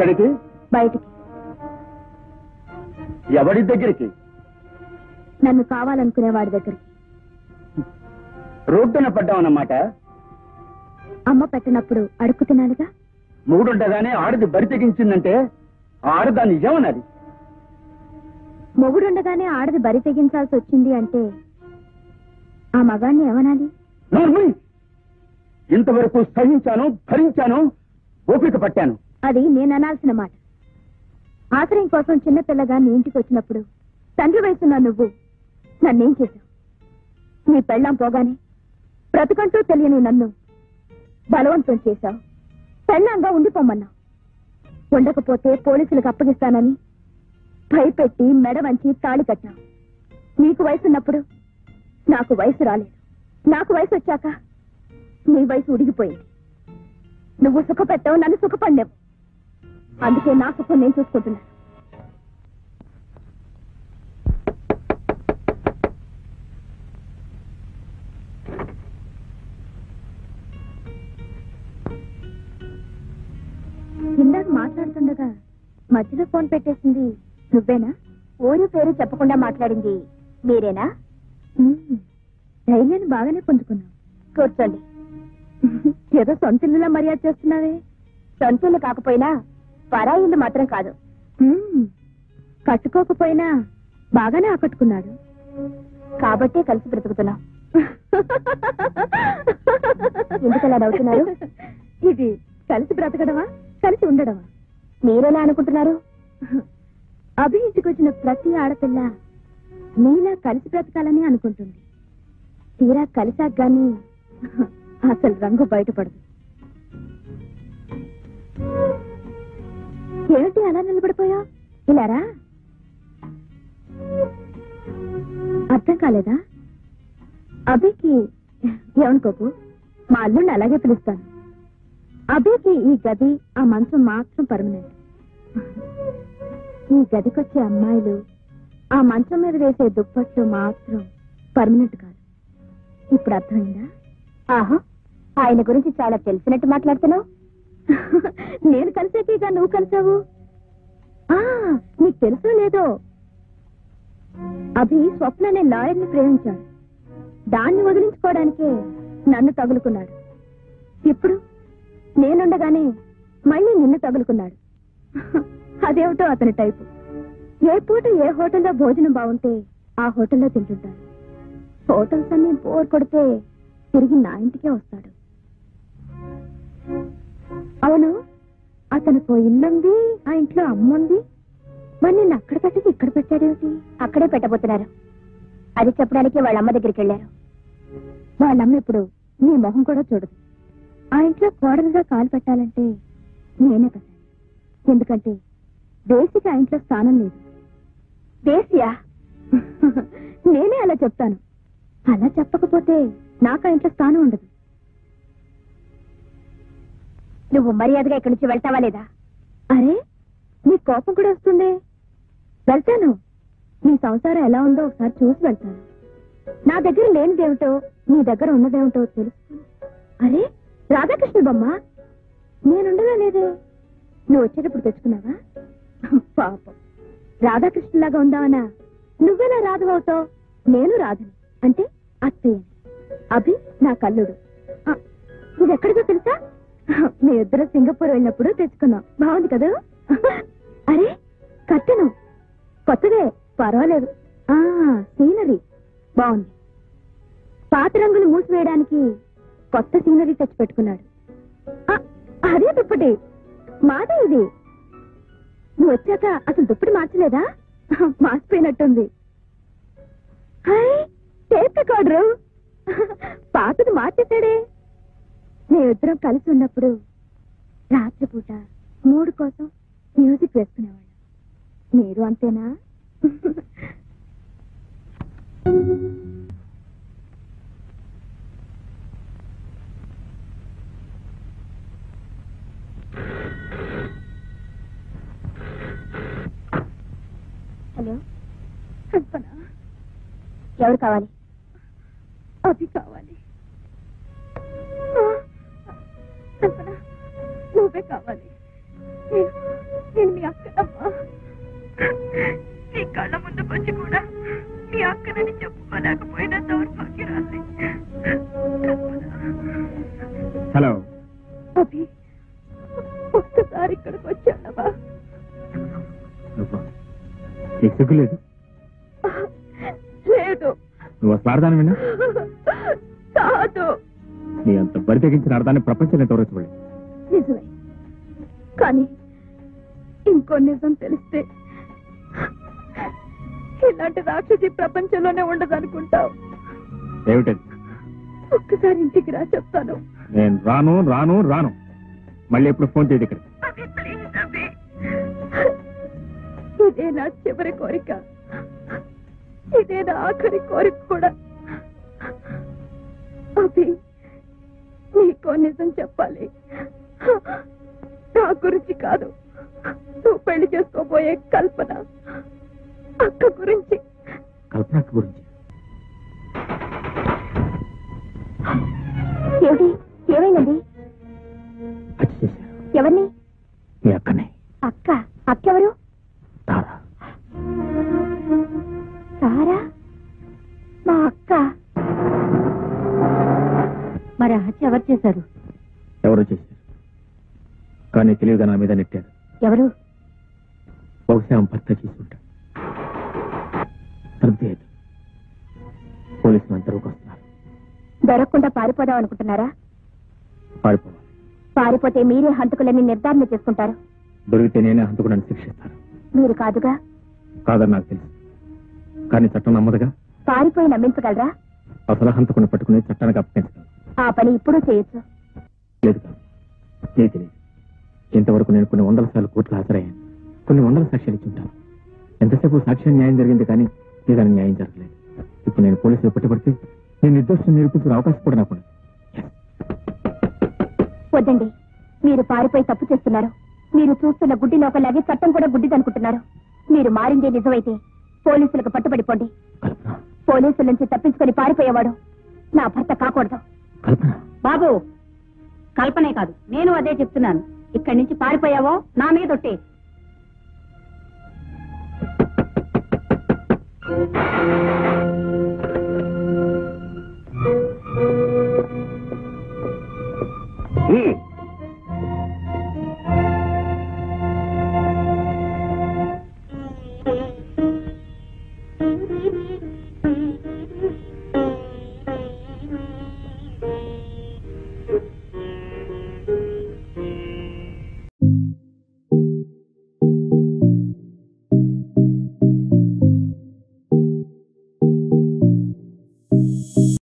ఎక్కడికి? బయటికి. ఎవరి దగ్గరికి? నన్ను కావాలనుకునేవాడి దగ్గరికి. రోడ్డున పడ్డామన్నమాట. అమ్మ పెట్టినప్పుడు అడుక్కు తినాలిగా. మూడుండగానే ఆడది బరి తెగించిందంటే ఆడదాన్ని ఏమనాలి? మొగుడుండగానే ఆడది బరి తెగించాల్సి వచ్చింది అంటే ఆ మగాన్ని ఏమనాలి? ఇంతవరకు సహించాను, భరించాను, ఓపిక పట్టాను. అది నేను అనాల్సిన మాట. ఆశ్రయం కోసం చిన్నపిల్లగా నీ ఇంటికి వచ్చినప్పుడు తండ్రి వయసున్న నువ్వు నన్నేం చేశావు? నీ పెళ్ళాం పోగానే బ్రతుకంటూ తెలియని నన్ను బలవంతం చేశావు. పెళ్ళాంగా ఉండిపోమన్నావు. ఉండకపోతే పోలీసులకు అప్పగిస్తానని భయపెట్టి మెడ వంచి తాళి కట్టావు. నీకు వయసున్నప్పుడు నాకు వయసు రాలేదు. నాకు వయసు వచ్చాక నీ వయసు ఉడిగిపోయింది. నువ్వు సుఖపెట్టావు, నన్ను సుఖపడ్డావు. అందుకే నా సుఖం నేను చూసుకుంటున్నాను. ఇందాక మాట్లాడుతుండగా మధ్యలో ఫోన్ పెట్టేసింది నువ్వేనా? ఊరి పేరు చెప్పకుండా మాట్లాడింది మీరేనా? ధైర్యాన్ని బాగానే పుంజుకున్నావు. కూర్చోండి. ఏదో సొంత ఇల్లులా మర్యాద చేస్తున్నావే. సొంత ఇల్లు కాకపోయినా పరాయి ఇల్లు మాత్రం కాదు. కట్టుకోకపోయినా బాగానే ఆకట్టుకున్నాడు కాబట్టే కలిసి బ్రతుకుతున్నాం. ఎందుకలా నవ్వుతున్నారు? ఇది కలిసి బ్రతకడమా, కలిసి ఉండడమా? మీరెలా అనుకుంటున్నారు? అభి ఇంటికి వచ్చిన ప్రతి ఆడపిల్ల నీలా కలిసి బ్రతకాలని అనుకుంటుంది. తీరా కలిసాక గాని అసలు రంగు బయటపడదు. ఏమిటి అలా నిలబడిపోయా? ఇలారా? అర్థం కాలేదా? అభికి ఏమనుకోకు, మా అల్లుడిని అలాగే పిలుస్తాను. అభికి ఈ గది, ఆ మంచం మాత్రం పర్మనెంట్. ఈ గదికొచ్చే అమ్మాయిలు, ఆ మంచం మీద వేసే దుప్పట్లు మాత్రం పర్మనెంట్ కాదు. ఇప్పుడు అర్థమైందా? ఆహా, ఆయన గురించి చాలా తెలిసినట్టు మాట్లాడుతున్నావు. నేను కలిసాకేగా నువ్వు కలిసావు. నీకు తెలుసో లేదో, అభి స్వప్న అనే లాయర్ని ప్రేమించాడు. దాన్ని వదిలించుకోవడానికే నన్ను తగులుకున్నాడు. ఇప్పుడు నేనుండగానే మళ్ళీ నిన్ను తగులుకున్నాడు. అదేమిటో అతని టైపు. ఏ పూట ఏ హోటల్లో భోజనం బాగుంటే ఆ హోటల్లో తింటుంటాడు. హోటల్స్ అన్ని బోర్ కొడితే తిరిగి నా ఇంటికే వస్తాడు. అవును, అతనికి ఇల్లుంది, ఆ ఇంట్లో అమ్ముంది. మరి నిన్ను అక్కడ పెట్టేది ఇక్కడ పెట్టాడేమిటి? అక్కడే పెట్టబోతున్నారు. అది చెప్పడానికి వాళ్ళమ్మ దగ్గరికి వెళ్ళారు. వాళ్ళమ్మ ఇప్పుడు నీ మొహం కూడా చూడదు. ఆ ఇంట్లో కోడలుగా కాలు పెట్టాలంటే నేనే పెట్టాను. ఎందుకంటే దేశికి ఆ ఇంట్లో స్థానం లేదు. దేశియా? నేనే అలా చెప్తాను. అలా చెప్పకపోతే నాకు ఆ ఇంట్లో స్థానం ఉండదు. నువ్వు మర్యాదగా ఇక్కడి నుంచి వెళ్తావా లేదా? అరే, నీ కోపం కూడా వస్తుందే. వెళ్తాను. నీ సంసారం ఎలా ఉందో ఒకసారి చూసి వెళ్తాను. నా దగ్గర లేనిదేమిటో నీ దగ్గర ఉన్నదేమిటో తెలుసు. అరే, రాధాకృష్ణ బొమ్మ నేనుండగా లేదే. నువ్వు వచ్చేటప్పుడు తెచ్చుకున్నావా? పాపం, రాధాకృష్ణలాగా ఉందావనా? నువ్వెలా రాధవవుతావు? నేను రాధని అంటే అత్తయ్యని. అభి నా కల్లుడు. ఇది ఎక్కడికో తెలుసా? మీ ఇద్దరు సింగపూర్ వెళ్ళినప్పుడు తెచ్చుకున్నాం. బాగుంది కదా? అరే, కట్టెను కొత్తదే, పర్వాలేదు. సీనరీ బాగుంది. పాత రంగులు మూసివేయడానికి కొత్త సీనరీ తెచ్చి పెట్టుకున్నాడు. అదే దుప్పటి మాదే. ఇది నువ్వు వచ్చాక అసలు దుప్పటి మార్చలేదా? మార్చిపోయినట్టుంది. టేప్ రికార్డరు పాతది మార్చేశాడే. మేమిద్దరం కలిసి ఉన్నప్పుడు రాత్రిపూట మూడు కోసం మ్యూజిక్ వేసుకునేవాళ్ళం. మీరు అంతేనా? హలో, ఎవరు కావాలి? అభి కావాలి. నువ్వే కావాలి. నేను మీ అక్కనమ్మా. నీ కళ్ళ ముందుకు వచ్చి కూడా మీ అక్కనని చెప్పుకోలేకపోయినా దౌర్భాగ్యరాలి. హలో అభి, ఒక్కసారి ఇక్కడికి వచ్చానవా? నీకు సిగ్గులేదు? లేదు. నువ్వు స్వార్థానమేనా? కాదు. నీ అంత బరి తెగించిన అర్థాన్ని ప్రపంచంలో తోరచబడి. నిజమే, కానీ ఇంకో నిజం తెలిస్తే ఇలాంటి రాక్షసి ప్రపంచంలోనే ఉండదనుకుంటావు. ఏమిటది? ఒక్కసారి ఇంటికి రా, చెప్తాను. నేను రాను రాను రాను. మళ్ళీ ఎప్పుడు ఫోన్ చేయదు ఇక్కడ. ఇదే నా చివరి కోరిక, ఇదే నా ఆఖరి కోరిక కూడా. అభి, నీకో నిజం చెప్పాలి. నా గురించి కాదు, నువ్వు పెళ్లి చేసుకోబోయే కల్పన అక్క గురించి. కల్పన అక్క గురించి? ఏమిటి? ఏమైందండి? హత్య చేశారు. ఎవరిని? మీ అక్కనే. అక్క? అక్కెవరు? తారా. తారా? మా అక్క? మరి ఆ హత్య ఎవరు చేశారు? ఎవరో చేశారు, కానీ తెలివిగా నా మీద నెట్టారు. ఎవరు? బహుశా భర్త చేసుకుంటాడు. తరబితేది పోలీసులు అంతలోకి వస్తున్నారు. దొరకకుండా పారిపోదాం అనుకుంటున్నారా? పారిపోవాలి. పారిపోతే మీరే హంతకులని నిర్ధారణ చేసుకుంటారు. దొరికితే నేనే హంతకుడని శిక్షిస్తాను. మీరు కాదుగా? కాదని నాకు తెలుసు, కానీ చట్టం నమ్మదుగా. పారిపోయి నమ్మించగలరా? అసలు హంతకుని పట్టుకుని చట్టానికి అప్పగించగలను. ఆ పని ఇప్పుడు చేయొచ్చు. లేదు కాదు, ఏ తెలియదు. ఇంతవరకు నేను కొన్ని వందల సార్లు కోర్టులో హాజరయ్యాను, కొన్ని వందల సాక్ష్యాలు ఇచ్చుంటాను. ఎంతసేపు సాక్ష్యం న్యాయం జరిగింది, కానీ నిజానికి న్యాయం జరగలేదు. ఇప్పుడు నేను పోలీసులు పట్టుబడితే నేను నిర్దోషం నిరూపించుకునే అవకాశం కూడా నాకు. వద్దండి, మీరు పారిపోయి తప్పు చేస్తున్నారు. మీరు చూస్తున్న గుడ్డి లోకలాగే చట్టం కూడా గుడ్డిదనుకుంటున్నారు. మీరు మారిందే నిజమైతే పోలీసులకు పట్టుబడిపోండి. పోలీసుల నుంచి తప్పించుకొని పారిపోయేవాడు నా భర్త కాకూడదు. బాబు, కల్పనే కాదు, నేను అదే చెప్తున్నాను. ఇక్కడి నుంచి పారిపోయావో నా మీదొట్టే.